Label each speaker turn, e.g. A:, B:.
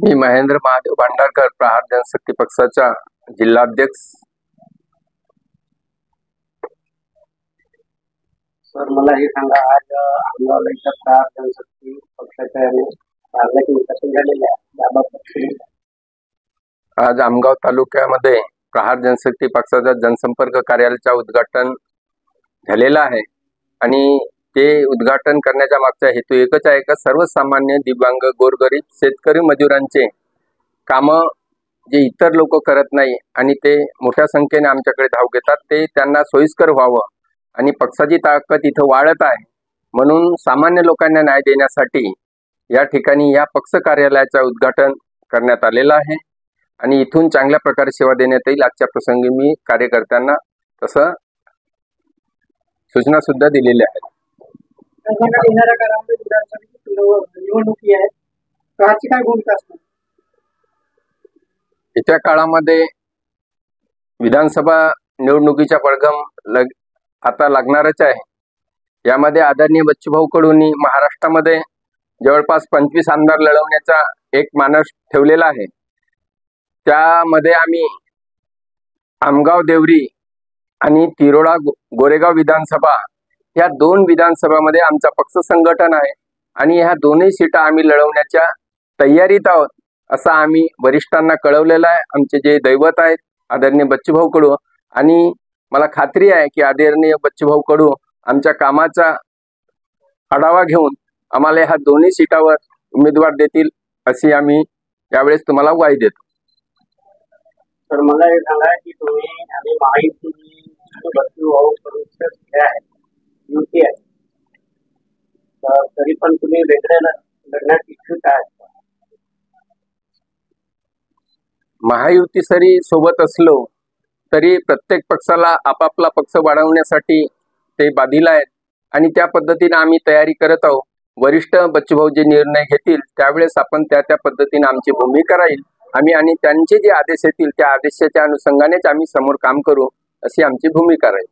A: मी महेंद्र महादेव भांडारकर, प्रहार जनशक्ती पक्षाचा जिल्हाध्यक्ष।
B: सर, मला हे सांगा, आज आमगाव इथं प्रहार जनशक्ती पक्षाच्या मागण्याची विकास झालेली आहे, त्याबाबत
A: आज आमगाव तालुक्यामध्ये प्रहार जनशक्ती पक्षाचा जनसंपर्क कार्यालयाचा उद्घाटन झालेला आहे आणि ते उद्घाटन करण्याचा मागचा हेतू एकच आहे का सर्वसामान्य दिव्यांग गोरगरीब शेतकरी मजुरांचे काम जे इतर लोक करत नाही आणि ते मोठ्या संख्येने आमच्याकडे धाव घेतात, ते त्यांना सोयीस्कर व्हावं आणि पक्षाची ताकद इथं वाढत आहे म्हणून सामान्य लोकांना न्याय देण्यासाठी या ठिकाणी या पक्ष कार्यालयाचा उद्घाटन करण्यात आलेला आहे आणि इथून चांगल्या प्रकारे सेवा देण्यात येईल। आजच्या प्रसंगी मी कार्यकर्त्यांना तसं सूचना सुद्धा दिलेल्या आहेत। येत्या काळामध्ये विधानसभा निवडणुकीचा पडघम आता लागणारच आहे। यामध्ये आदरणीय बच्चूभाऊ कडूंनी महाराष्ट्रामध्ये जवळपास 25 आमदार लढवण्याचा एक मानस ठेवलेला आहे। त्यामध्ये आम्ही आमगाव देवरी आणि तिरोडा गोरेगाव विधानसभा ह्या 2 विधानसभामध्ये आमचा पक्ष संघटन आहे आणि ह्या दोन्ही सीटा आम्ही लढवण्याच्या तयारीत आहोत असं आम्ही वरिष्ठांना कळवलेलं आहे। आमचे जे दैवत आहेत आदरणीय बच्चूभाऊ कडू आणि मला खात्री आहे की आदरणीय बच्चूभाऊ कडू आमच्या कामाचा आढावा घेऊन आम्हाला ह्या दोन्ही सीटावर उमेदवार देतील अशी आम्ही यावेळेस तुम्हाला ग्वाही देतो।
B: तर मला हे सांगा की तुम्ही आणि महायुती बच्चूभाऊ कडूचे आहे युती आहे, तर तरी पण तुम्ही वेगळे लढण्यात इच्छुक आहात?
A: महायुती सरी सोबत असलो तरी प्रत्येक पक्षाला आपापला पक्ष वाढवण्यासाठी ते बांधील आहेत आणि त्या पद्धतीने आम्ही तयारी करत आहोत। वरिष्ठ बच्चूभाऊ जे निर्णय घेतील त्यावेळेस आपण त्या पद्धतीने आमची भूमिका राहील आम्ही आणि त्यांचे जे आदेश येतील त्या आदेशाच्या अनुषंगानेच आम्ही समोर काम करू अशी आमची भूमिका राहील।